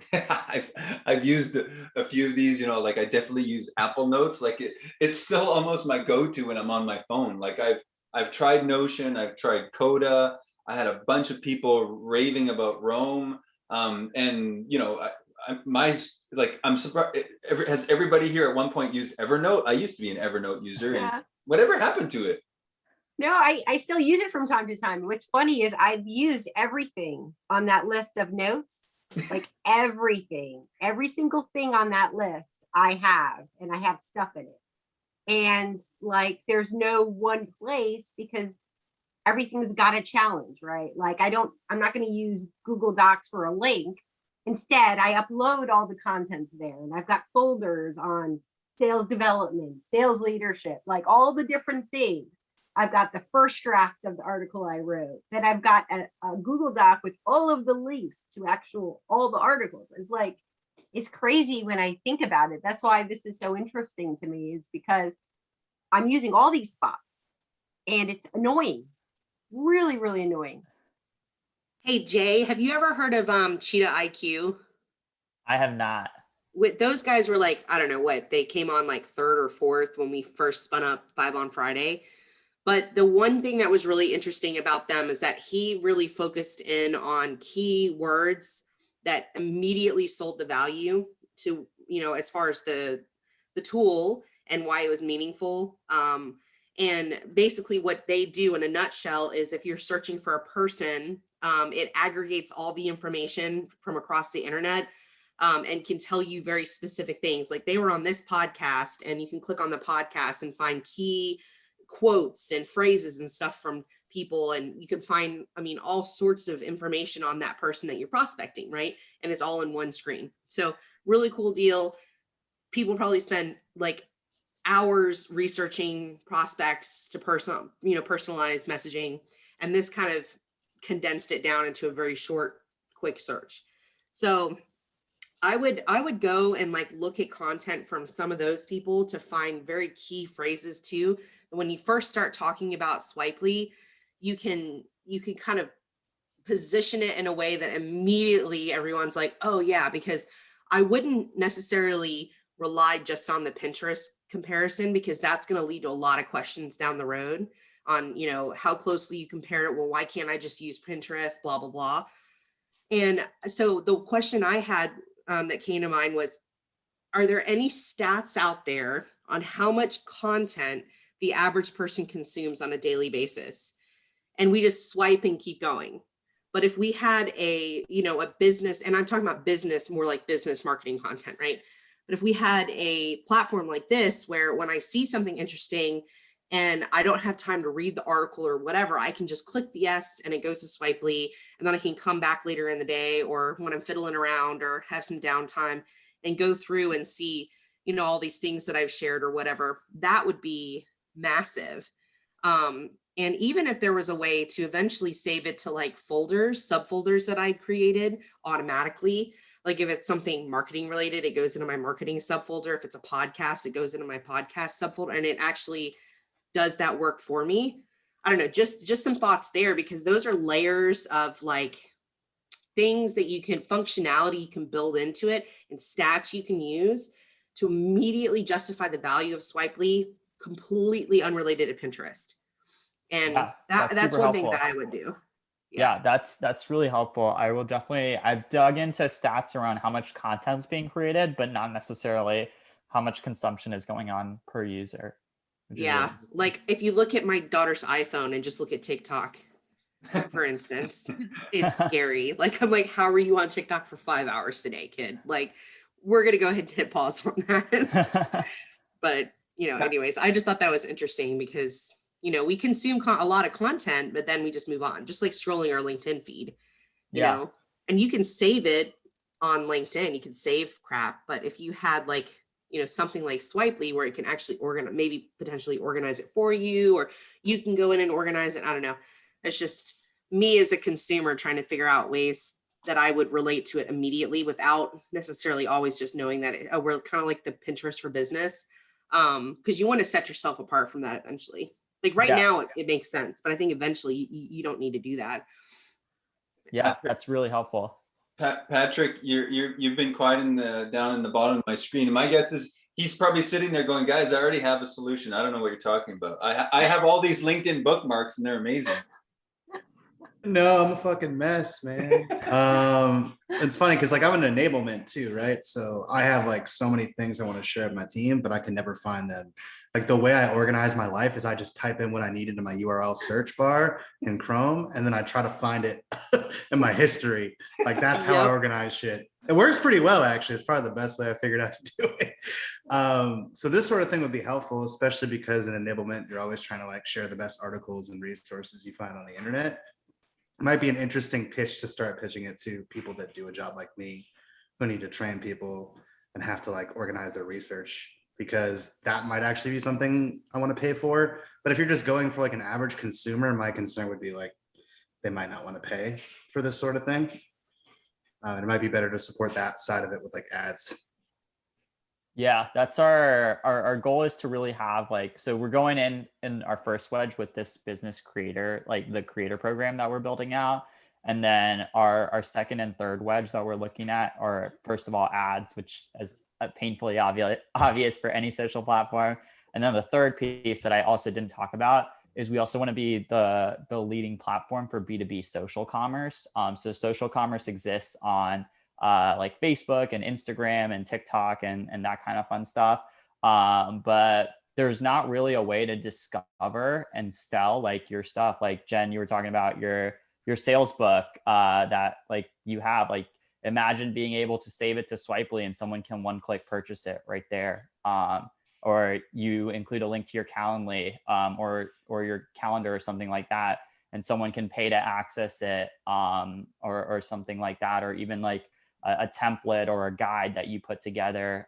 I've used a few of these, like I definitely use Apple Notes. Like it's still almost my go-to when I'm on my phone. Like I've tried Notion, I've tried Coda. I had a bunch of people raving about Roam. And I'm surprised. Has everybody here at one point used Evernote? I used to be an Evernote user, Yeah. and whatever happened to it? No, I still use it from time to time. What's funny is I've used everything on that list of notes, like everything, every single thing on that list I have, and I have stuff in it. And like, there's no one place because everything's got a challenge, right? Like I'm not going to use Google Docs for a link. Instead, I upload all the content there, and I've got folders on sales development, sales leadership, like all the different things. I've got the first draft of the article I wrote. Then I've got a Google Doc with all of the links to all the articles. It's like, it's crazy when I think about it. That's why this is so interesting to me, is because I'm using all these spots and it's annoying, really, really annoying. Hey, Jay, have you ever heard of Cheetah IQ? I have not. With those guys were like, I don't know what, they came on like third or fourth when we first spun up 5 on Friday. But the one thing that was really interesting about them is that he really focused in on key words that immediately sold the value to, as far as the tool and why it was meaningful. And basically what they do in a nutshell is, if you're searching for a person, it aggregates all the information from across the internet, and can tell you very specific things. Like, they were on this podcast, and you can click on the podcast and find key quotes and phrases and stuff from people, and you can find, all sorts of information on that person that you're prospecting, right? And it's all in one screen. So really cool deal. People probably spend like hours researching prospects to personalized messaging, and this kind of condensed it down into a very short, quick search. So I would go and like look at content from some of those people to find very key phrases too. And when you first start talking about Swpely, you can kind of position it in a way that immediately everyone's like, oh yeah, because I wouldn't necessarily rely just on the Pinterest comparison, because that's going to lead to a lot of questions down the road on, how closely you compare it. Well, why can't I just use Pinterest, blah, blah, blah. And so the question I had that came to mind was, are there any stats out there on how much content the average person consumes on a daily basis? And we just swipe and keep going. But if we had a business, and I'm talking about business, more like business marketing content, right? But if we had a platform like this, where when I see something interesting and I don't have time to read the article or whatever, I can just click the yes and it goes to Swpely, and then I can come back later in the day, or when I'm fiddling around or have some downtime, and go through and see, all these things that I've shared or whatever. That would be massive. And even if there was a way to eventually save it to like folders, subfolders that I created automatically, like if it's something marketing related, it goes into my marketing subfolder. If it's a podcast, it goes into my podcast subfolder, and it actually does that work for me. I don't know, just some thoughts there, because those are layers of like things that functionality you can build into it, and stats you can use to immediately justify the value of Swpely, completely unrelated to Pinterest. And that's one thing that I would do. Yeah, that's really helpful. I've dug into stats around how much content is being created, but not necessarily how much consumption is going on per user. Yeah, like if you look at my daughter's iPhone and just look at TikTok, for instance, it's scary. Like, I'm like, how are you on TikTok for 5 hours today, kid? Like, we're going to go ahead and hit pause on that. But, anyways, I just thought that was interesting, because, we consume a lot of content, but then we just move on, just like scrolling our LinkedIn feed, you know, and you can save it on LinkedIn. You can save crap. But if you had like, something like Swpely, where it can actually maybe potentially organize it for you, or you can go in and organize it. I don't know. It's just me as a consumer trying to figure out ways that I would relate to it immediately, without necessarily always just knowing that we're kind of like the Pinterest for business. Because you want to set yourself apart from that eventually. Like right now, it makes sense, but I think eventually you don't need to do that. Yeah, that's really helpful. Patrick, you've been quiet down in the bottom of my screen. And my guess is he's probably sitting there going, guys, I already have a solution. I don't know what you're talking about. I have all these LinkedIn bookmarks and they're amazing. No, I'm a fucking mess, man. It's funny because like I'm an enablement too, right? So I have like so many things I want to share with my team, but I can never find them. Like the way I organize my life is I just type in what I need into my URL search bar in Chrome, and then I try to find it in my history. Like that's how I organize shit. It works pretty well, actually. It's probably the best way I figured out to do it. So this sort of thing would be helpful, especially because in enablement, you're always trying to like share the best articles and resources you find on the internet. It might be an interesting pitch to start pitching it to people that do a job like me, who need to train people and have to like organize their research because that might actually be something I want to pay for. But if you're just going for like an average consumer, my concern would be like, they might not want to pay for this sort of thing. It might be better to support that side of it with like ads. Yeah, that's our goal is to really have like, so we're going in our first wedge with this business creator, like the creator program that we're building out. And then our second and third wedge that we're looking at are, first of all, ads, which is painfully obvious for any social platform. And then the third piece that I also didn't talk about is we also want to be the leading platform for B2B social commerce. So social commerce exists on like Facebook and Instagram and TikTok and that kind of fun stuff. But there's not really a way to discover and sell like your stuff. Like Jen, you were talking about your sales book that like you have. Like imagine being able to save it to Swpely and someone can one-click purchase it right there. Or you include a link to your Calendly or your calendar or something like that, and someone can pay to access it or something like that, or even like a template or a guide that you put together.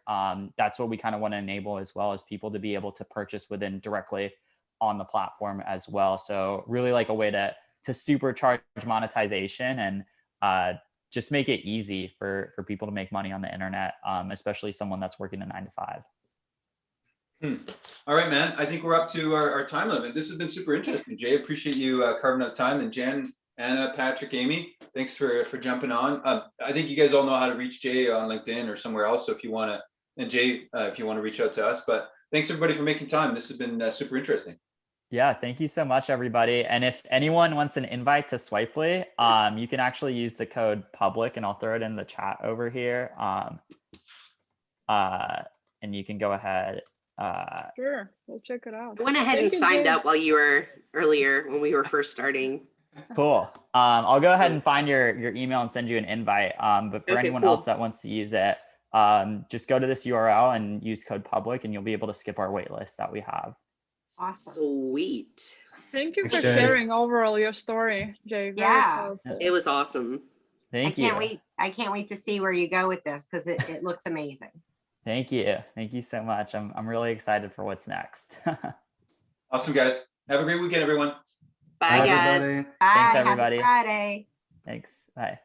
That's what we kind of want to enable, as well as people to be able to purchase within directly on the platform as well. So really like a way to supercharge monetization and just make it easy for people to make money on the internet, especially someone that's working a 9-to-5. All right, man. I think we're up to our time limit. This has been super interesting, Jay. Appreciate you carving out time. And Jen, Anna, Patrick, Amy, thanks for jumping on. I think you guys all know how to reach Jay on LinkedIn or somewhere else. So if you want to, and Jay, if you want to reach out to us. But thanks everybody for making time. This has been super interesting. Yeah, thank you so much, everybody. And if anyone wants an invite to Swpely, you can actually use the code public, and I'll throw it in the chat over here. And you can go ahead. Sure, we'll check it out. I went ahead and signed up while you were earlier when we were first starting. Cool. I'll go ahead and find your email and send you an invite. But for Okay, anyone cool. else that wants to use it, just go to this URL and use code public, and you'll be able to skip our wait list that we have. Awesome. Sweet. Thank you for Okay. sharing overall your story, Jay. Very Yeah. powerful. It was awesome. Thank you. I can't wait to see where you go with this, because it looks amazing. Thank you. Thank you so much. I'm really excited for what's next. Awesome, guys. Have a great weekend, everyone. Bye, guys. everybody. Bye. everybody. Happy Friday. Thanks. Bye.